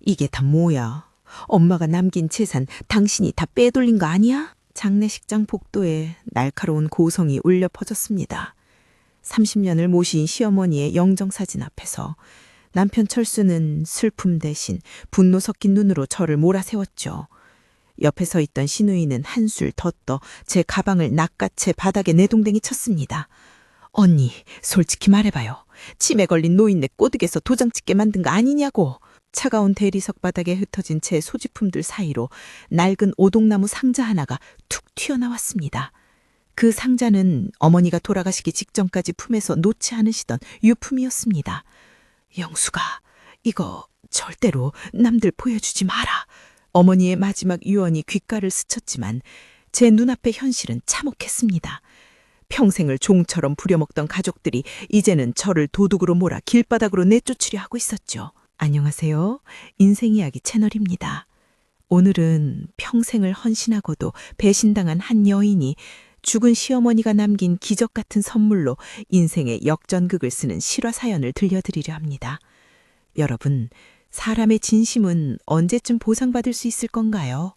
이게 다 뭐야? 엄마가 남긴 재산 당신이 다 빼돌린 거 아니야? 장례식장 복도에 날카로운 고성이 울려 퍼졌습니다. 30년을 모신 시어머니의 영정사진 앞에서 남편 철수는 슬픔 대신 분노 섞인 눈으로 저를 몰아세웠죠. 옆에 서 있던 시누이는 한술 더 떠 제 가방을 낚아채 바닥에 내동댕이 쳤습니다. 언니, 솔직히 말해봐요. 치매 걸린 노인네 꼬득에서 도장 찍게 만든 거 아니냐고. 차가운 대리석 바닥에 흩어진 제 소지품들 사이로 낡은 오동나무 상자 하나가 툭 튀어나왔습니다. 그 상자는 어머니가 돌아가시기 직전까지 품에서 놓지 않으시던 유품이었습니다. 영수가, 이거 절대로 남들 보여주지 마라. 어머니의 마지막 유언이 귓가를 스쳤지만 제 눈앞의 현실은 참혹했습니다. 평생을 종처럼 부려먹던 가족들이 이제는 저를 도둑으로 몰아 길바닥으로 내쫓으려 하고 있었죠. 안녕하세요. 인생이야기 채널입니다. 오늘은 평생을 헌신하고도 배신당한 한 여인이 죽은 시어머니가 남긴 기적 같은 선물로 인생의 역전극을 쓰는 실화 사연을 들려드리려 합니다. 여러분, 사람의 진심은 언제쯤 보상받을 수 있을 건가요?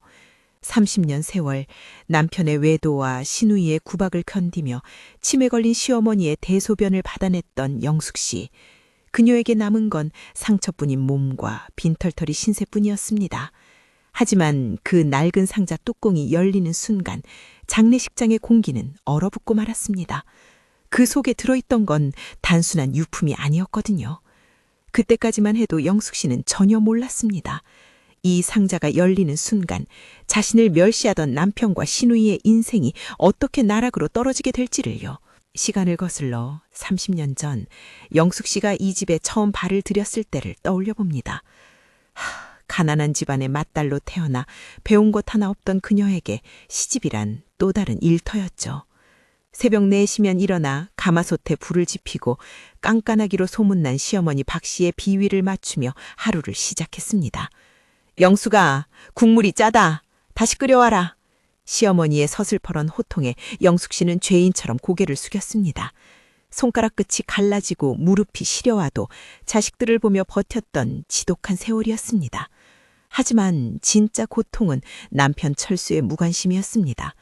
30년 세월 남편의 외도와 시누이의 구박을 견디며 치매 걸린 시어머니의 대소변을 받아냈던 영숙 씨. 그녀에게 남은 건 상처뿐인 몸과 빈털터리 신세뿐이었습니다. 하지만 그 낡은 상자 뚜껑이 열리는 순간 장례식장의 공기는 얼어붙고 말았습니다. 그 속에 들어있던 건 단순한 유품이 아니었거든요. 그때까지만 해도 영숙 씨는 전혀 몰랐습니다. 이 상자가 열리는 순간 자신을 멸시하던 남편과 시누이의 인생이 어떻게 나락으로 떨어지게 될지를요. 시간을 거슬러 30년 전 영숙 씨가 이 집에 처음 발을 들였을 때를 떠올려 봅니다. 가난한 집안의 맏딸로 태어나 배운 것 하나 없던 그녀에게 시집이란 또 다른 일터였죠. 새벽 4시면 일어나 가마솥에 불을 지피고 깐깐하기로 소문난 시어머니 박 씨의 비위를 맞추며 하루를 시작했습니다. 영수가, 국물이 짜다. 다시 끓여와라. 시어머니의 서슬퍼런 호통에 영숙 씨는 죄인처럼 고개를 숙였습니다. 손가락 끝이 갈라지고 무릎이 시려와도 자식들을 보며 버텼던 지독한 세월이었습니다. 하지만 진짜 고통은 남편 철수의 무관심이었습니다.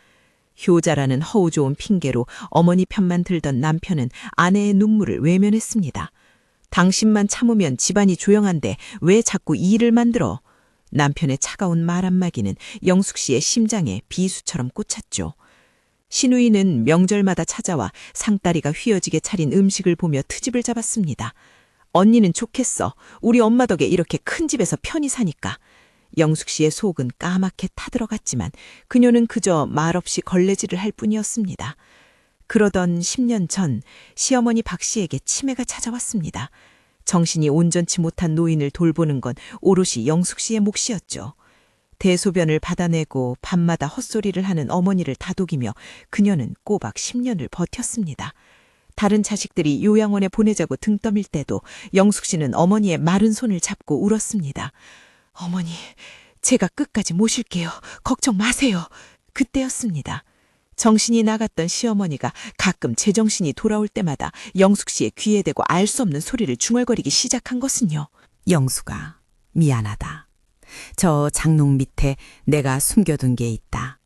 효자라는 허우 좋은 핑계로 어머니 편만 들던 남편은 아내의 눈물을 외면했습니다. 당신만 참으면 집안이 조용한데 왜 자꾸 이 일을 만들어? 남편의 차가운 말 한마디는 영숙 씨의 심장에 비수처럼 꽂혔죠. 시누이는 명절마다 찾아와 상다리가 휘어지게 차린 음식을 보며 트집을 잡았습니다. 언니는 좋겠어. 우리 엄마 덕에 이렇게 큰 집에서 편히 사니까. 영숙 씨의 속은 까맣게 타들어갔지만 그녀는 그저 말없이 걸레질을 할 뿐이었습니다. 그러던 10년 전 시어머니 박 씨에게 치매가 찾아왔습니다. 정신이 온전치 못한 노인을 돌보는 건 오롯이 영숙 씨의 몫이었죠. 대소변을 받아내고 밤마다 헛소리를 하는 어머니를 다독이며 그녀는 꼬박 10년을 버텼습니다. 다른 자식들이 요양원에 보내자고 등 떠밀 때도 영숙 씨는 어머니의 마른 손을 잡고 울었습니다. 어머니, 제가 끝까지 모실게요. 걱정 마세요. 그때였습니다. 정신이 나갔던 시어머니가 가끔 제정신이 돌아올 때마다 영숙 씨의 귀에 대고 알 수 없는 소리를 중얼거리기 시작한 것은요. 영숙아, 미안하다. 저 장롱 밑에 내가 숨겨둔 게 있다.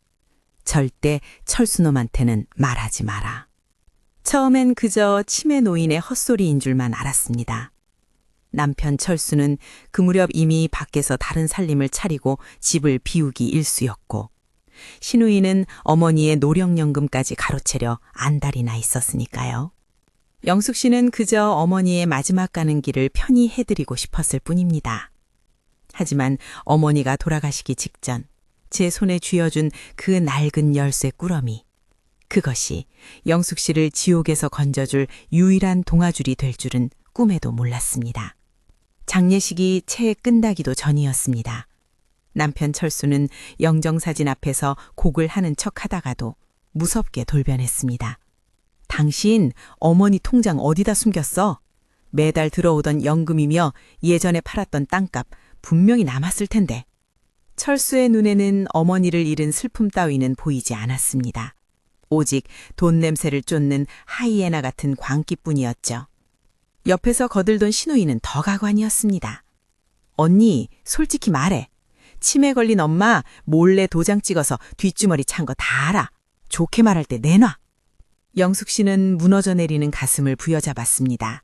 절대 철수놈한테는 말하지 마라. 처음엔 그저 치매 노인의 헛소리인 줄만 알았습니다. 남편 철수는 그 무렵 이미 밖에서 다른 살림을 차리고 집을 비우기 일쑤였고 시누이는 어머니의 노령연금까지 가로채려 안달이 나 있었으니까요. 영숙 씨는 그저 어머니의 마지막 가는 길을 편히 해드리고 싶었을 뿐입니다. 하지만 어머니가 돌아가시기 직전 제 손에 쥐어준 그 낡은 열쇠 꾸러미, 그것이 영숙 씨를 지옥에서 건져줄 유일한 동아줄이 될 줄은 꿈에도 몰랐습니다. 장례식이 채 끝나기도 전이었습니다. 남편 철수는 영정사진 앞에서 곡을 하는 척 하다가도 무섭게 돌변했습니다. 당신 어머니 통장 어디다 숨겼어? 매달 들어오던 연금이며 예전에 팔았던 땅값 분명히 남았을 텐데. 철수의 눈에는 어머니를 잃은 슬픔 따위는 보이지 않았습니다. 오직 돈 냄새를 쫓는 하이에나 같은 광기뿐이었죠. 옆에서 거들던 시누이는 더 가관이었습니다. 언니, 솔직히 말해. 치매 걸린 엄마 몰래 도장 찍어서 뒷주머니 찬 거 다 알아. 좋게 말할 때 내놔. 영숙 씨는 무너져 내리는 가슴을 부여잡았습니다.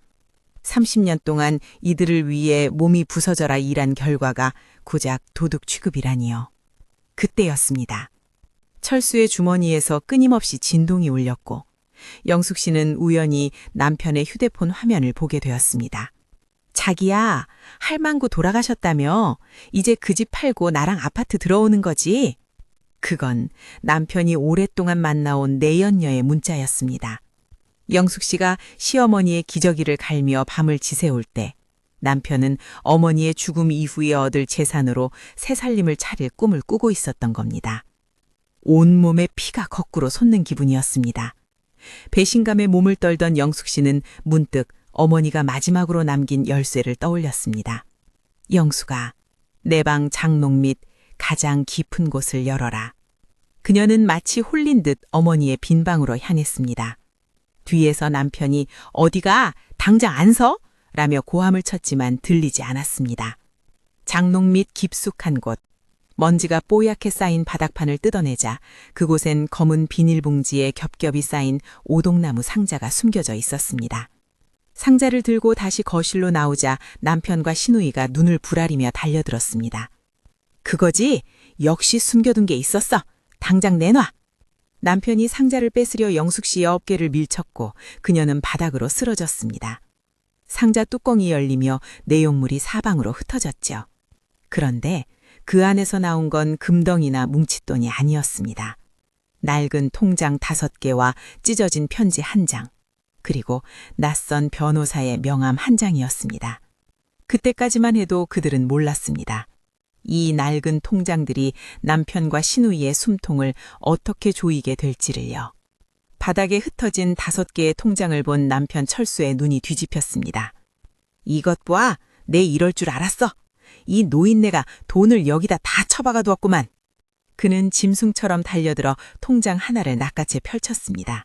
30년 동안 이들을 위해 몸이 부서져라 일한 결과가 고작 도둑 취급이라니요. 그때였습니다. 철수의 주머니에서 끊임없이 진동이 울렸고 영숙 씨는 우연히 남편의 휴대폰 화면을 보게 되었습니다. 자기야, 할망구 돌아가셨다며? 이제 그 집 팔고 나랑 아파트 들어오는 거지? 그건 남편이 오랫동안 만나온 내연녀의 문자였습니다. 영숙 씨가 시어머니의 기저귀를 갈며 밤을 지새울 때 남편은 어머니의 죽음 이후에 얻을 재산으로 새 살림을 차릴 꿈을 꾸고 있었던 겁니다. 온몸에 피가 거꾸로 솟는 기분이었습니다. 배신감에 몸을 떨던 영숙 씨는 문득 어머니가 마지막으로 남긴 열쇠를 떠올렸습니다. 영숙아, 내 방 장롱 밑 가장 깊은 곳을 열어라. 그녀는 마치 홀린 듯 어머니의 빈 방으로 향했습니다. 뒤에서 남편이 어디가? 당장 안 서? 라며 고함을 쳤지만 들리지 않았습니다. 장롱 밑 깊숙한 곳, 먼지가 뽀얗게 쌓인 바닥판을 뜯어내자 그곳엔 검은 비닐봉지에 겹겹이 쌓인 오동나무 상자가 숨겨져 있었습니다. 상자를 들고 다시 거실로 나오자 남편과 시누이가 눈을 부라리며 달려들었습니다. 그거지? 역시 숨겨둔 게 있었어. 당장 내놔. 남편이 상자를 뺏으려 영숙 씨의 어깨를 밀쳤고 그녀는 바닥으로 쓰러졌습니다. 상자 뚜껑이 열리며 내용물이 사방으로 흩어졌죠. 그런데 그 안에서 나온 건 금덩이나 뭉칫돈이 아니었습니다. 낡은 통장 5개와 찢어진 편지 1장, 그리고 낯선 변호사의 명함 1장이었습니다. 그때까지만 해도 그들은 몰랐습니다. 이 낡은 통장들이 남편과 시누이의 숨통을 어떻게 조이게 될지를요. 바닥에 흩어진 5개의 통장을 본 남편 철수의 눈이 뒤집혔습니다. 이것 봐, 내 이럴 줄 알았어. 이 노인네가 돈을 여기다 다 처박아 두었구만. 그는 짐승처럼 달려들어 통장 하나를 낚아채 펼쳤습니다.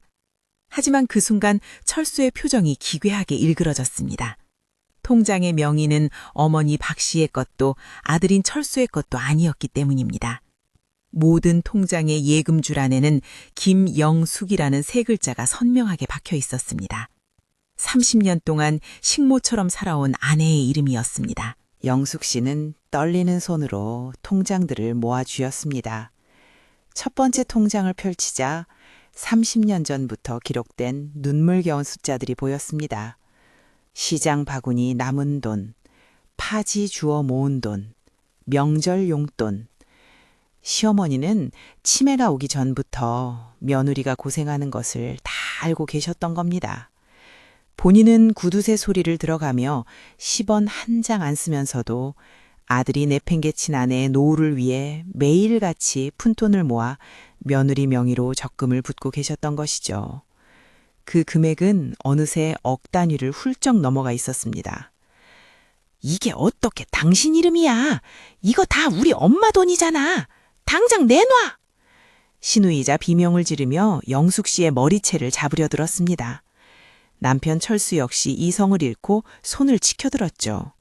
하지만 그 순간 철수의 표정이 기괴하게 일그러졌습니다. 통장의 명의는 어머니 박 씨의 것도 아들인 철수의 것도 아니었기 때문입니다. 모든 통장의 예금줄 안에는 김영숙이라는 3글자가 선명하게 박혀 있었습니다. 30년 동안 식모처럼 살아온 아내의 이름이었습니다. 영숙 씨는 떨리는 손으로 통장들을 모아 쥐었습니다. 첫 번째 통장을 펼치자 30년 전부터 기록된 눈물겨운 숫자들이 보였습니다. 시장 바구니 남은 돈, 파지 주워 모은 돈, 명절 용돈. 시어머니는 치매가 오기 전부터 며느리가 고생하는 것을 다 알고 계셨던 겁니다. 본인은 구두쇠 소리를 들어가며 10원 1장 안 쓰면서도 아들이 내팽개친 아내의 노후를 위해 매일같이 푼돈을 모아 며느리 명의로 적금을 붓고 계셨던 것이죠. 그 금액은 어느새 억 단위를 훌쩍 넘어가 있었습니다. 이게 어떻게 당신 이름이야? 이거 다 우리 엄마 돈이잖아. 당장 내놔! 시누이자 비명을 지르며 영숙 씨의 머리채를 잡으려 들었습니다. 남편 철수 역시 이성을 잃고 손을 치켜들었죠.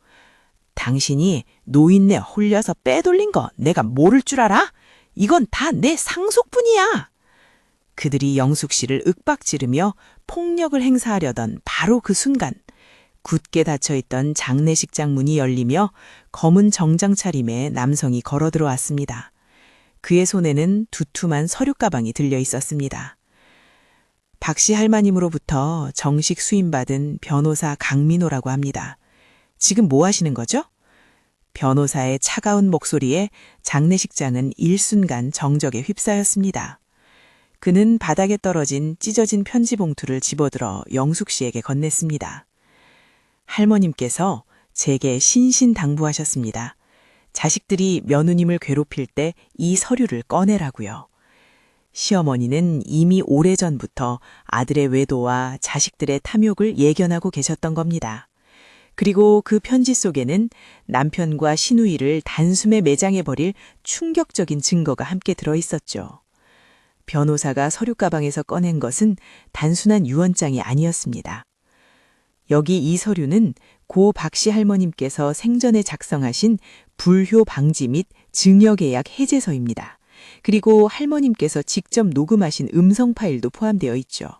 당신이 노인네 홀려서 빼돌린 거 내가 모를 줄 알아? 이건 다 내 상속분이야. 그들이 영숙 씨를 윽박지르며 폭력을 행사하려던 바로 그 순간 굳게 닫혀있던 장례식장 문이 열리며 검은 정장 차림의 남성이 걸어 들어왔습니다. 그의 손에는 두툼한 서류 가방이 들려 있었습니다. 박씨 할마님으로부터 정식 수임받은 변호사 강민호라고 합니다. 지금 뭐 하시는 거죠? 변호사의 차가운 목소리에 장례식장은 일순간 정적에 휩싸였습니다. 그는 바닥에 떨어진 찢어진 편지 봉투를 집어들어 영숙 씨에게 건넸습니다. 할머님께서 제게 신신당부하셨습니다. 자식들이 며느님을 괴롭힐 때 이 서류를 꺼내라고요. 시어머니는 이미 오래전부터 아들의 외도와 자식들의 탐욕을 예견하고 계셨던 겁니다. 그리고 그 편지 속에는 남편과 시누이를 단숨에 매장해버릴 충격적인 증거가 함께 들어있었죠. 변호사가 서류 가방에서 꺼낸 것은 단순한 유언장이 아니었습니다. 여기 이 서류는 고 박씨 할머님께서 생전에 작성하신 불효 방지 및 증여계약 해제서입니다. 그리고 할머님께서 직접 녹음하신 음성 파일도 포함되어 있죠.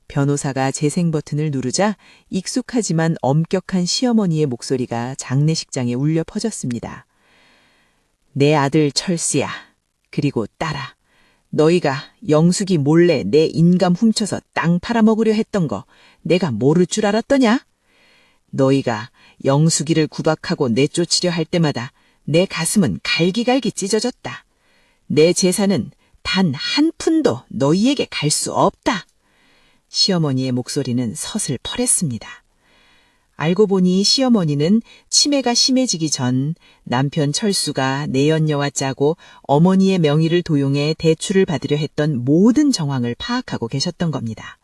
변호사가 재생 버튼을 누르자 익숙하지만 엄격한 시어머니의 목소리가 장례식장에 울려 퍼졌습니다. 내 아들 철수야. 그리고 딸아. 너희가 영숙이 몰래 내 인감 훔쳐서 땅 팔아먹으려 했던 거 내가 모를 줄 알았더냐? 너희가 영숙이를 구박하고 내쫓으려 할 때마다 내 가슴은 갈기갈기 찢어졌다. 내 재산은 단 한 푼도 너희에게 갈 수 없다. 시어머니의 목소리는 서슬퍼랬습니다. 알고 보니 시어머니는 치매가 심해지기 전 남편 철수가 내연녀와 짜고 어머니의 명의를 도용해 대출을 받으려 했던 모든 정황을 파악하고 계셨던 겁니다.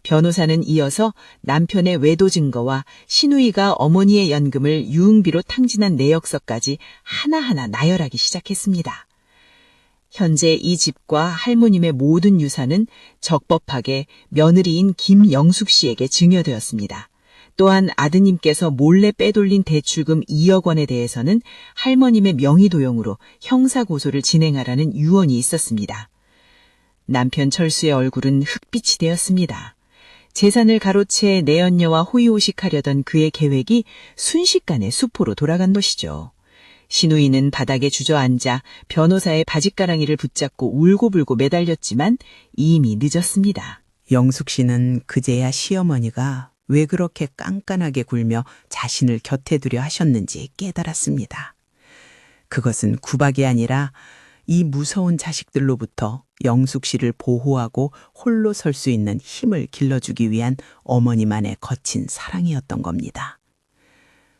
변호사는 이어서 남편의 외도 증거와 시누이가 어머니의 연금을 유흥비로 탕진한 내역서까지 하나하나 나열하기 시작했습니다. 현재 이 집과 할머님의 모든 유산은 적법하게 며느리인 김영숙 씨에게 증여되었습니다. 또한 아드님께서 몰래 빼돌린 대출금 2억 원에 대해서는 할머님의 명의도용으로 형사고소를 진행하라는 유언이 있었습니다. 남편 철수의 얼굴은 흑빛이 되었습니다. 재산을 가로채 내연녀와 호의호식하려던 그의 계획이 순식간에 수포로 돌아간 것이죠. 시누이는 바닥에 주저앉아 변호사의 바짓가랑이를 붙잡고 울고불고 매달렸지만 이미 늦었습니다. 영숙 씨는 그제야 시어머니가 왜 그렇게 깐깐하게 굴며 자신을 곁에 두려 하셨는지 깨달았습니다. 그것은 구박이 아니라 이 무서운 자식들로부터 영숙 씨를 보호하고 홀로 설 수 있는 힘을 길러주기 위한 어머니만의 거친 사랑이었던 겁니다.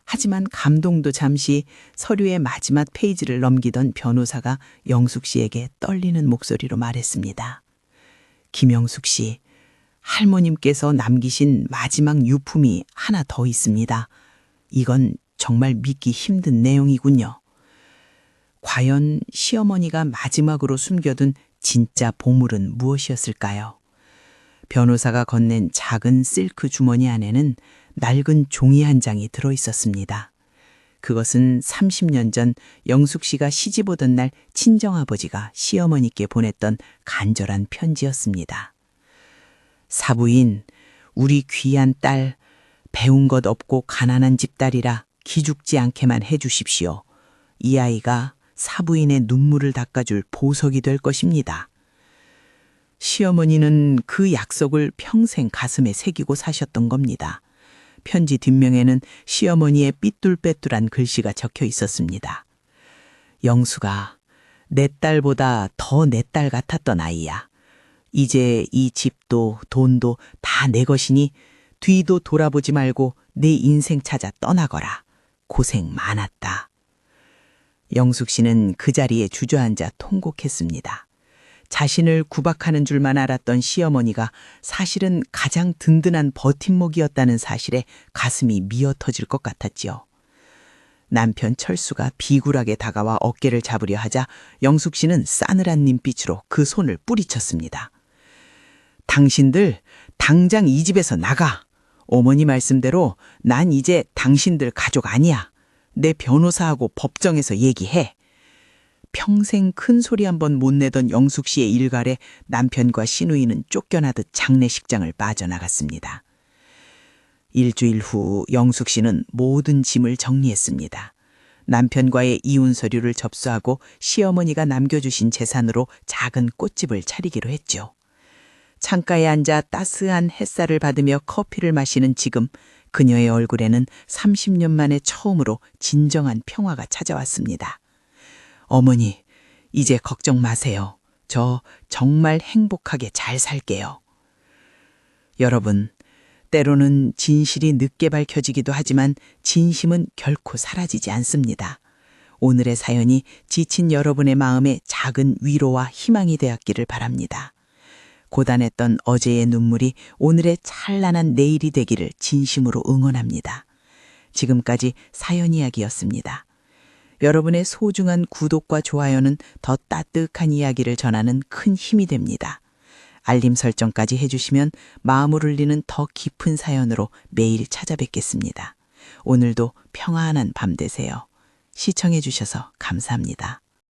하지만 감동도 잠시 서류의 마지막 페이지를 넘기던 변호사가 영숙 씨에게 떨리는 목소리로 말했습니다. 김영숙 씨, 할머님께서 남기신 마지막 유품이 하나 더 있습니다. 이건 정말 믿기 힘든 내용이군요. 과연 시어머니가 마지막으로 숨겨둔 진짜 보물은 무엇이었을까요? 변호사가 건넨 작은 실크 주머니 안에는 낡은 종이 한 장이 들어있었습니다. 그것은 30년 전 영숙 씨가 시집 오던 날 친정아버지가 시어머니께 보냈던 간절한 편지였습니다. 사부인, 우리 귀한 딸, 배운 것 없고 가난한 집딸이라 기죽지 않게만 해주십시오. 이 아이가 사부인의 눈물을 닦아줄 보석이 될 것입니다. 시어머니는 그 약속을 평생 가슴에 새기고 사셨던 겁니다. 편지 뒷면에는 시어머니의 삐뚤빼뚤한 글씨가 적혀 있었습니다. 영수가 내 딸보다 더 내 딸 같았던 아이야. 이제 이 집도 돈도 다 내 것이니 뒤도 돌아보지 말고 내 인생 찾아 떠나거라. 고생 많았다. 영숙 씨는 그 자리에 주저앉아 통곡했습니다. 자신을 구박하는 줄만 알았던 시어머니가 사실은 가장 든든한 버팀목이었다는 사실에 가슴이 미어 터질 것 같았지요. 남편 철수가 비굴하게 다가와 어깨를 잡으려 하자 영숙 씨는 싸늘한 눈빛으로 그 손을 뿌리쳤습니다. 당신들 당장 이 집에서 나가. 어머니 말씀대로 난 이제 당신들 가족 아니야. 내 변호사하고 법정에서 얘기해. 평생 큰 소리 한 번 못 내던 영숙 씨의 일갈에 남편과 시누이는 쫓겨나듯 장례식장을 빠져나갔습니다. 일주일 후 영숙 씨는 모든 짐을 정리했습니다. 남편과의 이혼 서류를 접수하고 시어머니가 남겨주신 재산으로 작은 꽃집을 차리기로 했죠. 창가에 앉아 따스한 햇살을 받으며 커피를 마시는 지금 그녀의 얼굴에는 30년 만에 처음으로 진정한 평화가 찾아왔습니다. 어머니, 이제 걱정 마세요. 저 정말 행복하게 잘 살게요. 여러분, 때로는 진실이 늦게 밝혀지기도 하지만 진심은 결코 사라지지 않습니다. 오늘의 사연이 지친 여러분의 마음에 작은 위로와 희망이 되었기를 바랍니다. 고단했던 어제의 눈물이 오늘의 찬란한 내일이 되기를 진심으로 응원합니다. 지금까지 사연 이야기였습니다. 여러분의 소중한 구독과 좋아요는 더 따뜻한 이야기를 전하는 큰 힘이 됩니다. 알림 설정까지 해주시면 마음을 울리는 더 깊은 사연으로 매일 찾아뵙겠습니다. 오늘도 평안한 밤 되세요. 시청해 주셔서 감사합니다.